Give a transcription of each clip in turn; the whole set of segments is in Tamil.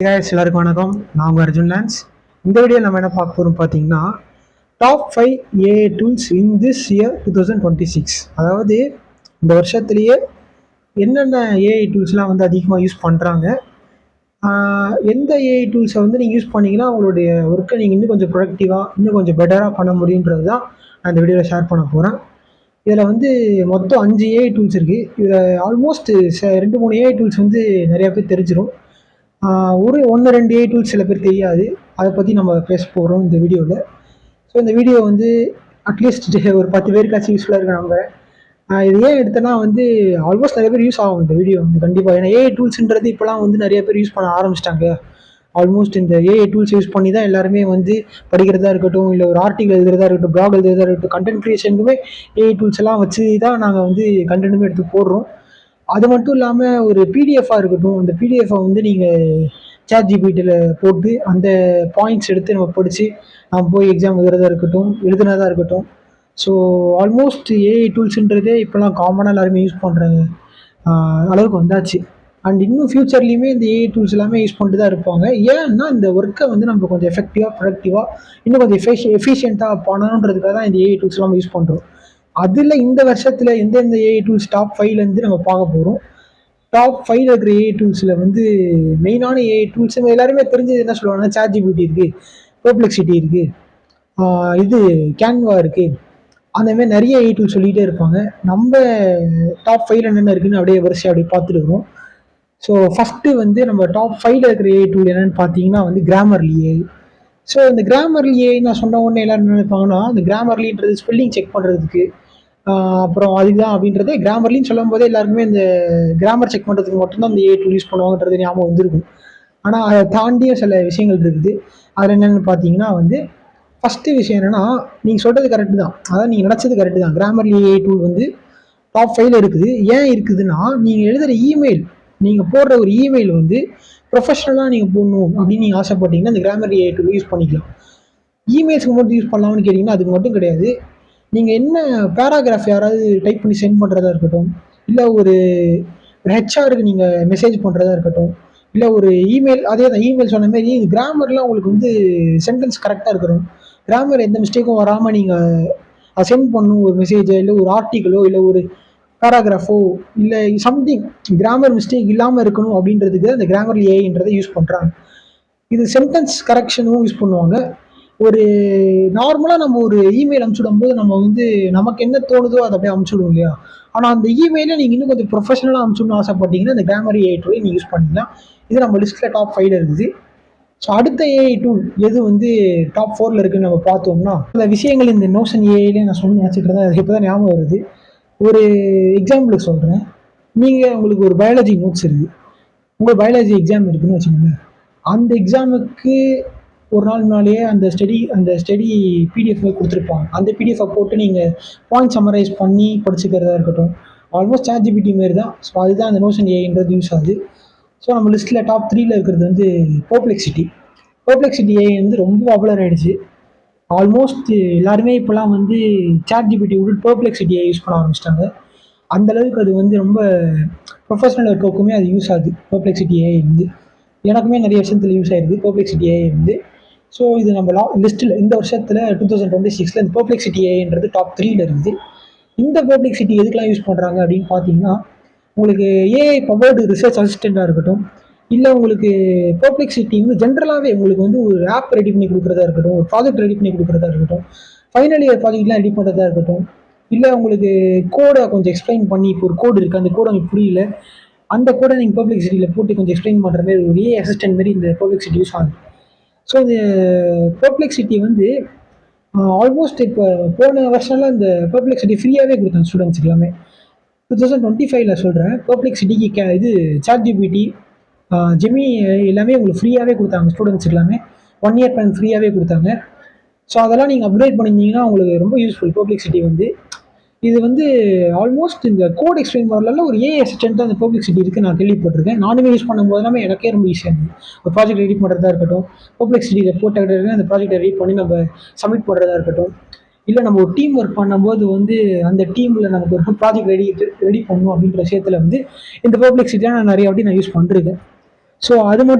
எல்லாருக்கும் வணக்கம். நான் உங்கள் அர்ஜுன் லான்ஸ். இந்த வீடியோ நம்ம என்ன பார்க்க போகிறோம் பார்த்தீங்கன்னா, top 5 AI tools in this year 2026. அதாவது இந்த வருஷத்துலேயே என்னென்ன ஏஐ டூல்ஸ்லாம் வந்து அதிகமாக யூஸ் பண்ணுறாங்க, எந்த ஏஐ டூல்ஸை வந்து நீங்கள் யூஸ் பண்ணிங்கன்னா உங்களுடைய ஒர்க்கை நீங்கள் இன்னும் கொஞ்சம் ப்ரொடக்டிவாக இன்னும் கொஞ்சம் பெட்டராக பண்ண முடியுன்றது தான் நான் இந்த வீடியோவில் ஷேர் பண்ண போகிறேன். இதில் வந்து மொத்தம் 5 ஏஐ டூல்ஸ் இருக்குது. இதில் ஆல்மோஸ்ட் 2-3 ஏஐ டூல்ஸ் வந்து நிறையா பேர் தெரிஞ்சிடும். ஒரு 1-2 ஏஐ டூல்ஸ் சில பேர் தெரியாது. அதை பற்றி நம்ம பேச போகிறோம் இந்த வீடியோவில். ஸோ இந்த வீடியோ வந்து அட்லீஸ்ட் ஒரு 10 பேருக்காச்சும் யூஸ்ஃபுல்லாக இருக்க நம்புகிறேன். இது ஏன் எடுத்தேன்னா வந்து ஆல்மோஸ்ட் நிறைய பேர் யூஸ் ஆகும் இந்த வீடியோ வந்து கண்டிப்பாக. ஏன்னா ஏஐ டூல்ஸ்ன்றது இப்போலாம் வந்து நிறைய பேர் யூஸ் பண்ண ஆரம்பிச்சிட்டாங்க. ஆல்மோஸ்ட் இந்த ஏஐ டூல்ஸ் யூஸ் பண்ணி தான் எல்லாருமே வந்து படிக்கிறதா இருக்கட்டும், இல்லை ஒரு ஆர்டிகல் எழுதுறதா இருக்கட்டும், பிளாக் எழுதுறதா இருக்கட்டும், கண்டென்ட் க்ரியேஷனுக்குமே ஏஐ டூல்ஸ் எல்லாம் வச்சு தான் நாங்கள் வந்து கண்டென்ட்டுமே எடுத்து போடுறோம். அது மட்டும் இல்லாமல் ஒரு பிடிஎஃபாக இருக்கட்டும், அந்த பிடிஎஃபை வந்து நீங்கள் ChatGPTயில் போட்டு அந்த பாயிண்ட்ஸ் எடுத்து நம்ம படித்து நம்ம போய் எக்ஸாம் எழுதுனதாக இருக்கட்டும். ஸோ ஆல்மோஸ்ட் ஏஐ டூல்ஸுன்றதே இப்போலாம் காமனாக எல்லாருமே யூஸ் பண்ணுறாங்க அளவுக்கு வந்தாச்சு. அண்ட் இன்னும் ஃப்யூச்சர்லேயுமே இந்த ஏஐ டூல்ஸ் எல்லாமே யூஸ் பண்ணிட்டு தான் இருப்பாங்க. ஏன்னா இந்த ஒர்க்கை வந்து நம்ம கொஞ்சம் எஃபெக்டிவாக ப்ரொடக்டிவாக இன்னும் கொஞ்சம் எஃபிஷியண்ட்டாக பண்ணணுன்றதுக்காக தான் இந்த ஏஐ டூல்ஸ் எல்லாம் யூஸ் பண்ணுறோம். அதில் இந்த வருஷத்தில் எந்தெந்த ஏஐ டூல்ஸ் டாப் 5லேருந்து நம்ம பார்க்க போகிறோம். டாப் 5 இருக்கிற ஏஐ டூல்ஸில் வந்து மெயினான ஏஐ டூல்ஸ் எல்லாருமே தெரிஞ்சது என்ன சொல்லுவாங்கன்னா, ChatGPT இருக்குது, பெர்ப்ளெக்சிட்டி இருக்குது, இது கேன்வா இருக்குது, அந்தமாதிரி நிறைய ஏஐ டூல் சொல்லிகிட்டே இருப்பாங்க. நம்ம டாப் 5ல் என்னென்ன இருக்குதுன்னு அப்படியே வரிசையாக அப்படியே பார்த்துட்டு இருக்கோம். ஸோ ஃபஸ்ட்டு வந்து நம்ம டாப் 5ல் இருக்கிற ஏஐ டூல் என்னென்னு பார்த்தீங்கன்னா வந்து கிராமர்லி ஏஐ. ஸோ இந்த கிராமர்லி ஏஐ நான் சொன்ன உடனே எல்லாரும் என்ன நினைப்பாங்கன்னா, இந்த கிராமர்லின்றது ஸ்பெல்லிங் செக் பண்ணுறதுக்கு அப்புறம் அதுதான் அப்படின்றதே. கிராமர்லின்னு சொல்லும் போதே எல்லாருக்குமே இந்த கிராமர் செக் பண்ணுறதுக்கு மட்டும்தான் இந்த ஏஐ டூல் யூஸ் பண்ணுவாங்கன்றது ஞாபகம் வந்துருக்கும். ஆனால் அதை தாண்டியும் சில விஷயங்கள் இருக்குது. அதில் என்னென்னு பார்த்தீங்கன்னா வந்து ஃபஸ்ட்டு விஷயம் என்னென்னா, நீங்கள் சொல்கிறது கரெக்டு தான். அதாவது நீங்கள் நினச்சது கரெக்டு தான். கிராமர்லி ஏஐ டூல் வந்து டாப் 5ல் இருக்குது. ஏன் இருக்குதுன்னா, நீங்கள் எழுதுகிற இமெயில், நீங்கள் போடுற ஒரு இமெயில் வந்து ப்ரொஃபஷ்னலாக நீங்கள் போடணும் அப்படின்னு நீங்கள் ஆசைப்பட்டீங்கன்னா இந்த கிராமர்லி ஏஐ டூல் யூஸ் பண்ணிக்கலாம். இமெயில்ஸ்க்கு மட்டும் யூஸ் பண்ணலாம்னு கேட்டிங்கன்னா அதுக்கு மட்டும் கிடையாது. நீங்கள் என்ன பேராகிராஃப் யாராவது டைப் பண்ணி சென்ட் பண்ணுறதா இருக்கட்டும், இல்லை ஒரு ஹெச்ஆருக்கு நீங்கள் மெசேஜ் பண்ணுறதா இருக்கட்டும், இல்லை ஒரு இமெயில், அதே தான் இமெயில் சொன்ன மாரி கிராமர்லாம் உங்களுக்கு வந்து சென்டென்ஸ் கரெக்டாக இருக்கணும். கிராமர் எந்த மிஸ்டேக்கும் வராமல் நீங்கள் சென்ட் பண்ணணும். ஒரு மெசேஜோ இல்லை ஒரு ஆர்டிக்கலோ இல்லை ஒரு பேராகிராஃபோ இல்லை சம்திங் கிராமர் மிஸ்டேக் இல்லாமல் இருக்கணும் அப்படின்றதுக்கு அந்த கிராமர்லி ஏஐன்றதை யூஸ் பண்ணுறாங்க. இது சென்டென்ஸ் கரெக்ஷனும் யூஸ் பண்ணுவாங்க. ஒரு நார்மலாக நம்ம ஒரு இமெயில் அனுப்பிச்சுடும் போது நம்ம வந்து நமக்கு என்ன தோணுதோ அதை அப்படியே அனுப்பிச்சுடுவோம் இல்லையா? ஆனால் அந்த இமெயிலை நீங்கள் இன்னும் கொஞ்சம் ப்ரொஃபஷனலாக அனுப்பிச்சுடணும்னு ஆசைப்பட்டீங்கன்னா இந்த கிராமர் ஏஐ டூலை நீங்கள் யூஸ் பண்ணிக்கலாம். இது நம்ம லிஸ்ட்டில் டாப் 5ல் இருக்குது. ஸோ அடுத்த ஏஐ டூல் எது வந்து டாப் 4ல் இருக்குதுன்னு நம்ம பார்த்தோம்னா, சில விஷயங்கள் இந்த நோஷன் ஏஐலே நான் சொல்லி நினச்சிட்டு இருந்தேன். அது இப்போ தான் ஞாபகம் வருது. ஒரு எக்ஸாம்பிளுக்கு சொல்கிறேன். உங்களுக்கு ஒரு பயாலஜி நோட்ஸ் இருக்குது, உங்களுக்கு பயாலஜி எக்ஸாம் இருக்குதுன்னு வச்சுக்கோங்க. அந்த எக்ஸாமுக்கு ஒரு நாள் முன்னாலேயே அந்த ஸ்டடி பிடிஎஃப் கொடுத்துருப்பாங்க. அந்த பிடிஎஃபை போட்டு நீங்கள் பாயிண்ட் சம்மரைஸ் பண்ணி படிச்சுக்கிறதா இருக்கட்டும். ஆல்மோஸ்ட் ChatGPT மாரி தான். ஸோ அதுதான் அந்த நோஷன் ஏஐன்றது யூஸ் ஆகுது. ஸோ நம்ம லிஸ்ட்டில் டாப் 3ல் இருக்கிறது வந்து பெர்ப்ளெக்சிட்டி ஏஐ வந்து ரொம்ப பாப்புலர் ஆகிடுச்சு. ஆல்மோஸ்ட் எல்லாருமே இப்போலாம் வந்து ChatGPT விட்டு பெர்ப்ளெக்சிட்டி ஏஐ யூஸ் பண்ண ஆரம்பிச்சிட்டாங்க. அந்தளவுக்கு அது வந்து ரொம்ப ப்ரொஃபஷனல் ஒர்க்குமே அது யூஸ் ஆகுது. பெர்ப்ளெக்சிட்டி ஏஐ வந்து எனக்குமே நிறைய விஷயத்தில் யூஸ் ஆகிடுது பெர்ப்ளெக்சிட்டி ஏஐ வந்து. ஸோ இது நம்ம லிஸ்ட்டில் இந்த வருஷத்தில் 2026ல் இந்த பெர்ப்ளெக்சிட்டி ஏஐன்றது டாப் 3ல் இருக்குது. இந்த பெர்ப்ளெக்சிட்டி எதுக்கெலாம் யூஸ் பண்ணுறாங்க அப்படின்னு பார்த்தீங்கன்னா, உங்களுக்கு ஏஐ பவர்டு ரிசர்ச் அசிஸ்டண்ட்டாக இருக்கட்டும், இல்லை உங்களுக்கு பெர்ப்ளெக்சிட்டி வந்து ஜென்ரலாகவே உங்களுக்கு வந்து ஒரு ஆப் ரெடி பண்ணி கொடுக்குறதா இருக்கட்டும், ஒரு ப்ராஜெக்ட் ரெடி பண்ணி கொடுக்குறதா இருக்கட்டும், ஃபைனல் இயர் ப்ராஜெக்ட்லாம் ரெடி பண்ணுறதா இருக்கட்டும், இல்லை உங்களுக்கு கோடை கொஞ்சம் எக்ஸ்பிளைன் பண்ணி, இப்போ ஒரு கோடு இருக்குது, அந்த கோடை உங்களுக்கு புரியல, அந்த கோடை நீங்கள் பெர்ப்ளெக்சிட்டியில் போட்டு கொஞ்சம் எக்ஸ்பிளைன் பண்ணுற மாதிரி ஒரு ஏஐ அசிஸ்டன்ட் மாதிரி இந்த பெர்ப்ளெக்சிட்டி யூஸ் ஆகுது. ஸோ இந்த பெர்ப்ளெக்சிட்டி வந்து ஆல்மோஸ்ட் இப்போ போன வருஷம்லாம் இந்த பெர்ப்ளெக்சிட்டி ஃப்ரீயாகவே கொடுத்தாங்க ஸ்டூடெண்ட்ஸ் எல்லாமே. 2025ல் சொல்கிறேன். பெர்ப்ளெக்சிட்டிக்கு இது ChatGPT, ஜெமினி எல்லாமே உங்களுக்கு ஃப்ரீயாகவே கொடுத்தாங்க ஸ்டூடெண்ட்ஸ் எல்லாமே. 1 இயர் பிளான் ஃப்ரீயாகவே கொடுத்தாங்க. ஸோ அதெல்லாம் நீங்கள் அப்கிரேட் பண்ணியிருந்தீங்கன்னா உங்களுக்கு ரொம்ப யூஸ்ஃபுல். பெர்ப்ளெக்சிட்டி வந்து இது வந்து ஆல்மோஸ்ட் இந்த கோட் எக்ஸ்பிளைன் பண்ணல ஒரு ஏஐ அசிஸ்டன்ட் அந்த பெர்ப்ளெக்சிட்டி இருக்குது நான் கேள்விப்பட்டிருக்கேன். நானுமே யூஸ் பண்ணும்போது எல்லாமே எனக்கே ரொம்ப ஈஸியாக இருந்தது. ஒரு ப்ராஜெக்ட் ரெடி பண்ணுறதா இருக்கட்டும், பெர்ப்ளெக்சிட்டியில் போட்டு அந்த ப்ராஜெக்டை ரெடி பண்ணி நம்ம சப்மிட் பண்ணுறதா இருக்கட்டும், இல்லை நம்ம ஒரு டீம் ஒர்க் பண்ணும்போது வந்து அந்த டீமில் நமக்கு ஒரு ப்ராஜெக்ட் ரெடி பண்ணணும் அப்படின்ற விஷயத்தில் வந்து இந்த பெர்ப்ளெக்சிட்டியாக நான் நிறைய வாட்டி யூஸ் பண்ணிருக்கேன். ஸோ அதுக்கு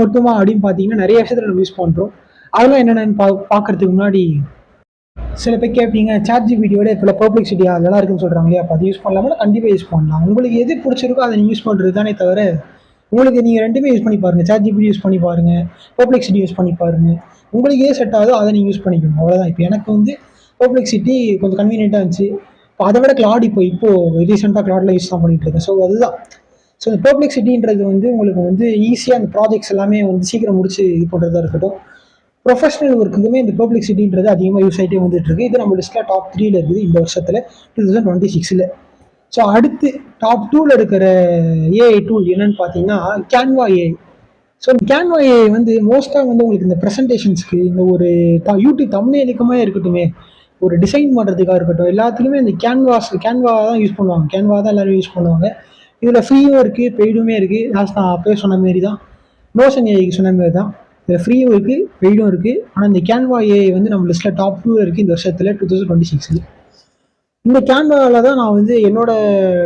மட்டுமா அப்படின்னு பார்த்தீங்கன்னா நிறைய விஷயத்தில் நம்ம யூஸ் பண்ணுறோம். அதெல்லாம் என்னென்னு பார்க்கறதுக்கு முன்னாடி சில பேர் கேட்பீங்க, சாட் ஜிபிடியோட இப்போ பெர்ப்ளெக்சிட்டி அதெல்லாம் இருக்குன்னு சொல்கிறாங்க இல்லையா, அப்போ அது யூஸ் பண்ணலாமா? கண்டிப்பாக யூஸ் பண்ணலாம். உங்களுக்கு எது பிடிச்சிருக்கோ அதை நீங்கள் யூஸ் பண்ணுறது தானே தவிர, உங்களுக்கு நீங்கள் ரெண்டுமே யூஸ் பண்ணி பாருங்கள். சாட் ஜிபிடி யூஸ் பண்ணி பாருங்கள், பெர்ப்ளெக்சிட்டி யூஸ் பண்ணி பாருங்கள். உங்களுக்கு ஏது செட் ஆகுதோ அதை நீங்கள் யூஸ் பண்ணிக்கணும், அவ்வளோதான். இப்போ எனக்கு வந்து பெர்ப்ளெக்சிட்டி கொஞ்சம் கன்வீனியண்ட்டாக இருந்துச்சு. இப்போ அதை விட கிளாட் இப்போது ரீசெண்டாக கிளாடில் யூஸ் தான் பண்ணிகிட்டு இருக்கேன். ஸோ அதுதான். ஸோ இந்த பெர்ப்ளெக்சிட்டின்றது வந்து உங்களுக்கு வந்து ஈஸியாக அந்த ப்ராஜெக்ட்ஸ் எல்லாமே வந்து சீக்கிரம் முடிச்சு இது பண்ணுறதா இருக்கட்டும். ப்ரொஃபஷனல் ஒர்க்குக்குமே இந்த பெர்ப்ளெக்சிட்டின்றது அதிகமாக யூஸ் ஆகிட்டே வந்துட்டு இருக்கு. இது நம்ம லிஸ்ட்டில் டாப் 3ல இருக்குது இந்த வருஷத்தில் 2026. ஸோ அடுத்து டாப் 2ல இருக்கிற ஏஐ டூல் என்னன்னு பார்த்தீங்கன்னா Canva AI. So Canva AI வந்து மோஸ்ட்டாக வந்து உங்களுக்கு இந்த ப்ரெசன்டேஷன்ஸ்க்கு, இந்த ஒரு யூடியூப் தம்ப்நெயிலுக்குமே இருக்கட்டுமே, ஒரு டிசைன் பண்ணுறதுக்காக இருக்கட்டும், எல்லாத்துக்குமே இந்த கேன்வா தான் யூஸ் பண்ணுவாங்க. கேன்வா தான் எல்லோரும் யூஸ் பண்ணுவாங்க. இதில் ஃப்ரீயும் இருக்குது, பெய்டுமே இருக்குது. நான் அப்போயே சொன்ன மாரி தான், நோஷன் ஏஐக்கு சொன்ன மாரி தான். இதில் ஃப்ரீயும் இருக்குது, பெய்டும் இருக்குது. ஆனால் இந்த கேன்வா ஏஐ வந்து நம்ம லிஸ்ட்டில் டாப் 2ல இருக்குது இந்த வருஷத்தில் 2026. இந்த கேன்வாவில் தான் நான் வந்து என்னோட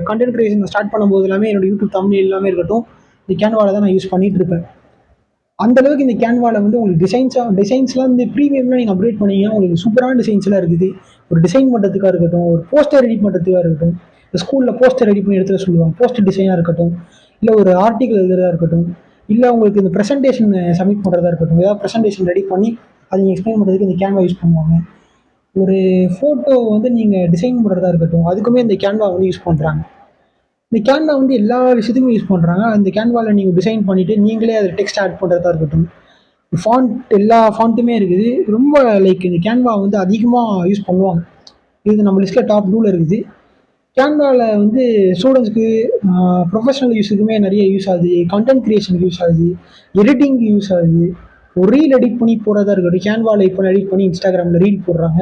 கண்டென்ட் கிரியேஷன் ஸ்டார்ட் பண்ணும்போது எல்லாமே என்னோட யூடியூப் தம்ப்நெயில் எல்லாமே இருக்கட்டும், இந்த கேன்வாவில் தான் நான் யூஸ் பண்ணிகிட்டு இருப்பேன். அந்தளவுக்கு இந்த கேன்வாவில் வந்து உங்களுக்கு டிசைன்ஸ்லாம் வந்து ப்ரீமியம்லாம் நீங்கள் அப்டேட் பண்ணிங்கன்னா உங்களுக்கு சூப்பரான டிசைன்ஸ்லாம் இருக்குது. ஒரு டிசைன் பண்ணுறதுக்காக இருக்கட்டும், ஒரு போஸ்டர் ரெடி பண்ணுறதுக்காக இருக்கட்டும், இந்த ஸ்கூலில் போஸ்டர் ரெடி பண்ணி எடுத்துகிட்டு சொல்லுவாங்க, போஸ்டர் டிசைனாக இருக்கட்டும், இல்லை ஒரு ஆர்டிக்கல் எழுதுறதா இருக்கட்டும், இல்லை உங்களுக்கு இந்த ப்ரெசன்டேஷன் சப்மிட் பண்ணுறதா இருக்கட்டும், ஏதாவது ப்ரெசன்டேஷன் ரெடி பண்ணி அதை நீங்கள் எக்ஸ்பிளைன் பண்ணுறதுக்கு இந்த கேன்வா யூஸ் பண்ணுவாங்க. ஒரு ஃபோட்டோ வந்து நீங்கள் டிசைன் பண்ணுறதா இருக்கட்டும், அதுக்குமே இந்த கேன்வா வந்து யூஸ் பண்ணுறாங்க. இந்த கேன்வா வந்து எல்லா விஷயத்துக்கும் யூஸ் பண்ணுறாங்க. அந்த கேன்வாவில் நீங்கள் டிசைன் பண்ணிவிட்டு நீங்களே அதில் டெக்ஸ்ட் ஆட் பண்ணுறதா இருக்கட்டும், ஃபாண்ட் எல்லா ஃபாண்ட்டுமே இருக்குது. ரொம்ப லைக் இந்த கேன்வா வந்து அதிகமாக யூஸ் பண்ணுவாங்க. இது நம்ம லிஸ்ட்டில் டாப் 2ல இருக்குது. கேன்வாவில் வந்து ஸ்டூடெண்ட்ஸ்க்கு ப்ரொஃபஷனல் யூஸுக்குமே நிறைய யூஸ் ஆகுது, கண்டென்ட் க்ரியேஷனுக்கு யூஸ் ஆகுது, எடிட்டிங்க்கு யூஸ் ஆகுது, ஒரு ரீல் எடிட் பண்ணி போகிறதா இருக்கட்டும். கேன்வாவில் இப்போ எடிட் பண்ணி இன்ஸ்டாகிராமில் ரீல் போடுறாங்க.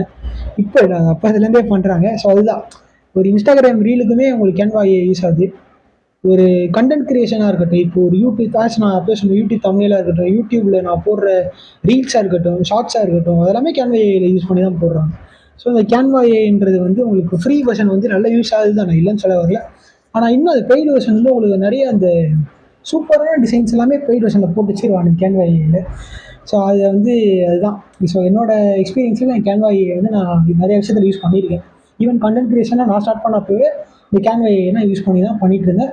இப்போ அப்போ அதுலேருந்தே பண்ணுறாங்க. ஸோ அதுதான், ஒரு இன்ஸ்டாகிராம் ரீலுக்குமே உங்களுக்கு கேன்வா யூஸ் ஆகுது. ஒரு கண்டென்ட் கிரியேஷனாக இருக்கட்டும், இப்போ ஒரு யூடியூப் நான் அப்போ சொன்ன யூடியூப் தம்ப்நெயிலாக இருக்கட்டும், யூடியூப்பில் நான் போடுற ரீல்ஸாக இருக்கட்டும், ஷார்ட்ஸாக இருக்கட்டும், அதெல்லாமே கேன்வா ஏஐயில் யூஸ் பண்ணி தான் போடுறாங்க. ஸோ இந்த கேன்வா ஏஐன்றது வந்து உங்களுக்கு ஃப்ரீ வெர்ஷன் வந்து நல்ல யூஸ் ஆகுது தான், நான் இல்லைன்னு சொல்ல வரல. ஆனால் இன்னும் அது பெய்டு வெர்ஷன் வந்து உங்களுக்கு நிறைய அந்த சூப்பரான டிசைன்ஸ் எல்லாமே பெய்டு வெர்ஷனில் போட்டு வச்சுருவாங்க கேன்வா ஏஐயில். ஸோ அது வந்து அதுதான். ஸோ என்னோடய எக்ஸ்பீரியன்ஸில் நான் கேன்வா ஏஐ வந்து நான் நிறைய விஷயத்தில் யூஸ் பண்ணியிருக்கேன். ஈவன் கண்டென்ட் கிரியேஷனாக நான் ஸ்டார்ட் பண்ணப்பவே இந்த கேன்வா ஏஐ நான் யூஸ் பண்ணி தான் பண்ணிகிட்டு இருந்தேன்.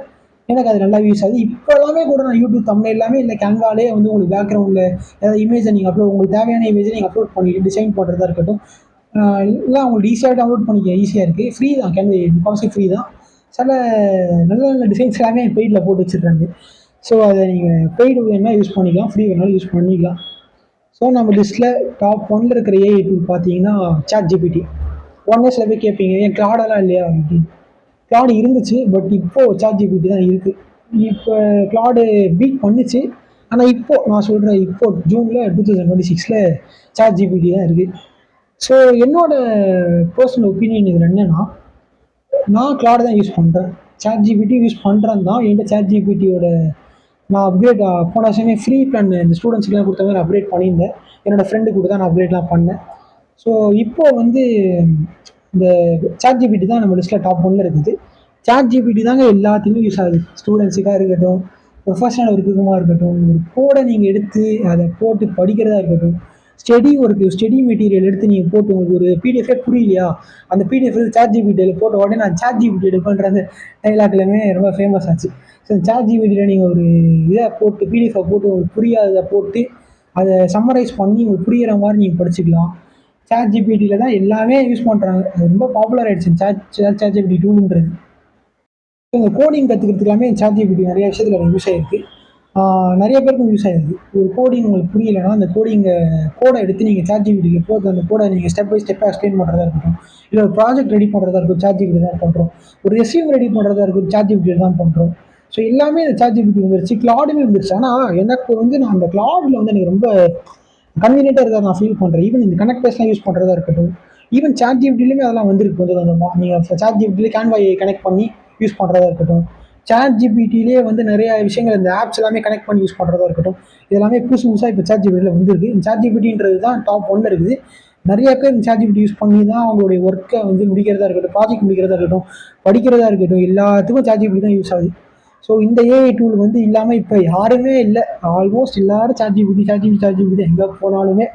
எனக்கு அது நல்லா யூஸ் ஆகுது. இப்போ எல்லாமே கூட நான் யூடியூப் தம்ப்நெயில் எல்லாமே இல்லை கேன்வாலே வந்து உங்களுக்கு பேக்ரவுண்டில் ஏதாவது இமேஜை நீங்கள் உங்களுக்கு தேவையான இமேஜை நீங்கள் அப்லோட் பண்ணிவிட்டு டிசைன் பண்ணுறதா இருக்கட்டும், எல்லாம் உங்களுக்கு ஈஸியாக டவுன்லோட் பண்ணிக்க ஈஸியாக இருக்குது. ஃப்ரீ தான் கேன்வா, முக்கால்வாசி ஃப்ரீ தான். சில நல்ல நல்ல டிசைன்ஸ் எல்லாமே பெய்டில் போட்டு வச்சுருக்காங்க. ஸோ அதை நீங்கள் பெய்டு வேணால் யூஸ் பண்ணிக்கலாம், ஃப்ரீ வேணாலும் யூஸ் பண்ணிக்கலாம். ஸோ நம்ம லிஸ்ட்டில் டாப் 1ல் இருக்கிற ஏஐ டூல் பார்த்தீங்கன்னா சாட் ஜிபிடி. ஒன் சில பேர் கேட்பீங்க, ஏன் கிளாடெல்லாம் இல்லையா அப்படின்னு. கிளாடு இருந்துச்சு, பட் இப்போது சாட் ஜிபிடி தான் இருக்குது. இப்போ கிளாடு பீட் பண்ணிச்சு, ஆனால் இப்போது நான் சொல்கிறேன், இப்போது ஜூனில் 2026 சாட் ஜிபிடி தான் இருக்குது. ஸோ என்னோடய பர்சனல் ஒப்பீனியன் இதில் என்னென்னா, நான் கிளாடு தான் யூஸ் பண்ணுறேன், சாட் ஜிபிடி யூஸ் பண்ணுறேன் தான். என்கிட்ட சாட் ஜிபிடியோட நான் அப்கிரேட் போன வருஷமே ஃப்ரீ பிளான் இந்த ஸ்டூடெண்ட்ஸ்க்குலாம் கொடுத்த மாதிரி அப்கிரேட் பண்ணியிருந்தேன். என்னோடய ஃப்ரெண்டு கூட தான் நான் அப்கிரேட்லாம் பண்ணேன். ஸோ இப்போது வந்து இந்த சாட் ஜிபிடி தான் நம்ம லிஸ்ட்டில் டாப் 1ல் இருக்குது. சாட் ஜிபிடி தாங்க எல்லாத்துக்குமே யூஸ் ஆகுது. ஸ்டூடெண்ட்ஸுக்காக இருக்கட்டும், ப்ரொஃபஷனல் ஒர்க்குக்குமாக இருக்கட்டும், ஒரு கோடை நீங்கள் எடுத்து அதை போட்டு படிக்கிறதா இருக்கட்டும், ஸ்டடி மெட்டீரியல் எடுத்து நீங்கள் போட்டு உங்களுக்கு ஒரு பிடிஎஃபே புரியலையா, அந்த பிடிஎஃப் சாட் ஜிபிடியில் போட்ட உடனே நான் சாட் ஜிபிடி எடுப்பேன்ற அந்த டைலாக்லையுமே ரொம்ப ஃபேமஸ் ஆச்சு. ஸோ சாட் ஜிபிடியில் நீங்கள் ஒரு இதை போட்டு பிடிஎஃபை போட்டு உங்களுக்கு புரியாததை போட்டு அதை சம்மரைஸ் பண்ணி உங்களுக்கு புரிகிற மாதிரி நீங்கள் படிச்சுக்கலாம். சாட் ஜிபிடியில் தான் எல்லாமே யூஸ் பண்ணுறாங்க. அது ரொம்ப பாப்புலர் ஆகிடுச்சு சாட் ஜிபிடி டூலுன்றது. இந்த கோடிங் கற்றுக்கிறதுக்கு எல்லாமே சாட் ஜிபிடி நிறைய விஷயத்தில் எனக்கு யூஸ் ஆகிருக்கு. நிறைய பேருக்கும் யூஸ் ஆகிருக்கு. ஒரு கோடிங் உங்களுக்கு புரியலைன்னா அந்த கோடை எடுத்து நீங்கள் சாட் ஜிபிடியில் போட்டு அந்த கோடை நீங்கள் ஸ்டெப் பை ஸ்டெப்பாக எக்ஸ்பிளைன் பண்ணுறதா இருக்கட்டும், இல்லை ஒரு ப்ராஜெக்ட் ரெடி பண்ணுறதா இருக்கும் சாட் ஜிபிடி தான் பண்ணுறோம், ஒரு ரெஸ்யூம் ரெடி பண்ணுறதா இருக்கும் சாட் ஜிபிடி தான் பண்ணுறோம். ஸோ எல்லாமே இந்த சாட் ஜிபிடி வந்துருச்சு, கிளாடுமே வந்துருச்சு. ஆனால் எனக்கு வந்து நான் அந்த கிளாடில் வந்து எனக்கு ரொம்ப கன்வீனியண்ட்டாக இருக்கிறத நான் ஃபீல் பண்ணுறேன். ஈவன் இந்த கனெக்டர்ஸ்லாம் யூஸ் பண்ணுறதா இருக்கட்டும், ஈவன் சாட் ஜிபிடிலையுமே அதெல்லாம் வந்துருக்கு கொஞ்சம் கொஞ்சமாக. நீங்கள் சாட் ஜிபிடியிலே கேன்வா கனெக்ட் பண்ணி யூஸ் பண்ணுறதா இருக்கட்டும், சாட் ஜிபிடியிலே வந்து நிறைய விஷயங்கள் இந்த ஆப்ஸ் எல்லாமே கனெக்ட் பண்ணி யூஸ் பண்ணுறதா இருக்கட்டும், இதெல்லாமே புதுசாக இப்போ சாட் ஜிபிடியில் வந்துருக்கு. இந்த சாட் ஜிபிடின்றது தான் டாப் 1ல் இருக்குது. நிறைய பேர் இந்த சாட் ஜிபிடி யூஸ் பண்ணி தான் அவங்களுடைய ஒர்க்கை வந்து முடிக்கிறதா இருக்கட்டும், ப்ராஜெக்ட் முடிக்கிறதா இருக்கட்டும், படிக்கிறதா இருக்கட்டும், எல்லாத்துக்கும் சாட் ஜிபிடி தான் யூஸ் ஆகுது. ஸோ இந்த ஏஐ டூல் வந்து இல்லாமல் இப்போ யாருமே இல்லை. ஆல்மோஸ்ட் எல்லாரும் சாட் ஜிபிடி எங்கே போனாலுமே.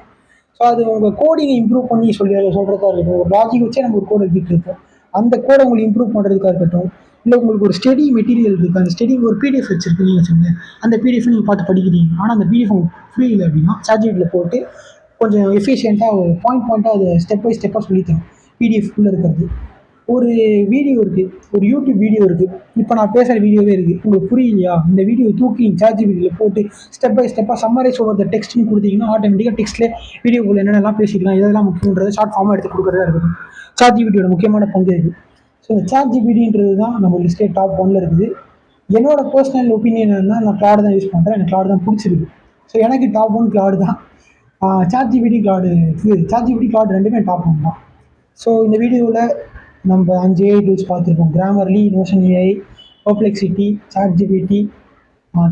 ஸோ அது உங்கள் கோடிங்கை இம்ப்ரூவ் பண்ணி சொல்கிறதா இருக்கட்டும், ஒரு லாஜிக் வச்சே நம்ம ஒரு கோட் எழுதிட்டு இருக்கோம். அந்த கோடை உங்களுக்கு இம்ப்ரூவ் பண்ணுறதுக்காக இருக்கட்டும், இல்லை உங்களுக்கு ஒரு ஸ்டடி மெட்டீரியல் இருக்குது, அந்த ஸ்டடி ஒரு பிடிஎஃப் வச்சுருக்கீங்கன்னு வச்சுக்கோங்க. அந்த பிடிஎஃப் நீங்கள் பார்த்து படிக்கிறீங்க. ஆனால் அந்த பிடிஎஃப் உங்களுக்கு புரியல அப்படின்னா சாட் போட்டு கொஞ்சம் எஃபிஷியண்ட்டாக பாயிண்ட்டாக அதை ஸ்டெப் பை ஸ்டெப்பாக சொல்லித்தரும். பிடிஎஃப்குள்ளே இருக்கிறது ஒரு வீடியோ இருக்குது, ஒரு யூடியூப் வீடியோ இருக்குது, இப்போ நான் பேசுகிற வீடியோவே இருக்குது. உங்களுக்கு புரியலையா, இந்த வீடியோ தூக்கி சாட் போட்டு ஸ்டெப் பை ஸ்டெப்பாக சம்மரைஸ் ஓவர் த டெக்ஸ்ட்னு கொடுத்தீங்கன்னா ஆட்டோமேட்டிக்காக டெக்ஸ்ட்லேயே வீடியோக்குள்ளே என்னென்னலாம் பேசிக்கலாம், இதெல்லாம் முக்கியன்றது ஷார்ட் ஃபார்மாக எடுத்து கொடுக்குறதா இருக்கட்டும். சாட் முக்கியமான பங்கு இருக்குது. ஸோ இந்த சாட் தான் நம்ம லிஸ்ட்டே டாப் 1ல் இருக்குது. என்னோட பர்சனல் ஒப்பீனியன் என்னன்னா, நான் கிளாடு தான் யூஸ் பண்ணுறேன், எனக்கு கிளாடு தான் பிடிச்சிருக்கு. ஸோ எனக்கு டாப் 1 கிளாடு தான். கிளாடு ரெண்டுமே டாப் 1 தான். ஸோ இந்த வீடியோவில் நம்ம 5 ஏஐ டூல்ஸ் பார்த்துருக்கோம். Grammarly, Notion AI, Perplexity, ChatGPT,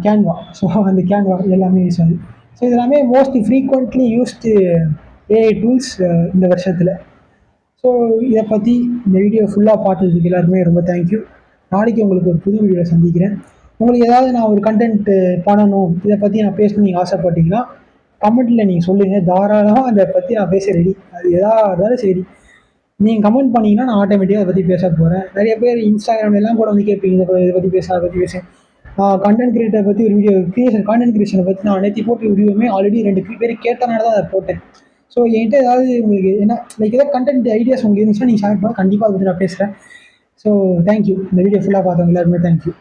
Canva. So அந்த கேன்வா எல்லாமே யூஸ் ஆகுது. ஸோ இது எல்லாமே most frequently used AI tools இந்த வருஷத்தில். ஸோ இதை பற்றி இந்த வீடியோ ஃபுல்லாக பார்த்ததுக்கு எல்லாருமே ரொம்ப தேங்க்யூ. நாளைக்கு உங்களுக்கு ஒரு புது வீடியோவில் சந்திக்கிறேன். உங்களுக்கு ஏதாவது நான் ஒரு கண்டென்ட் பண்ணணும், இதை பற்றி நான் பேசணும்னு நீங்கள் ஆசைப்பட்டீங்கன்னா கமெண்ட்டில் நீங்கள் சொல்லுங்கள். தாராளமாக அதை பற்றி நான் பேச ரெடி. அது எதாக இருந்தாலும் சரி, நீங்கள் கமெண்ட் பண்ணிங்கன்னா நான் ஆட்டோமேட்டிக்காக அதை பற்றி பேச போகிறேன். நிறைய பேர் இன்ஸ்டாகிராம்லாம் கூட வந்து கேட்பீங்க, இதை பற்றி அதை பற்றி பேச. கண்டென்ட் கிரியேட்டரை பற்றி ஒரு வீடியோ கண்டென்ட் கிரியேஷனை பற்றி நான் நேற்று போட்ட வீடியோவுமே ஆல்ரெடி 2 பேர் கேட்டனால தான் அதை போட்டேன். ஸோ என்கிட்ட ஏதாவது உங்களுக்கு என்ன ஏதாவது கண்டென்ட் ஐடியாஸ் உங்களுக்கு இருந்துச்சுன்னா நீங்கள் ஷேர் பண்ணால் கண்டிப்பாக அதை பற்றி நான் பேசுகிறேன். So thank you. இந்த வீடியோ ஃபுல்லாக பார்த்தவங்க எல்லாருமே தேங்க்யூ.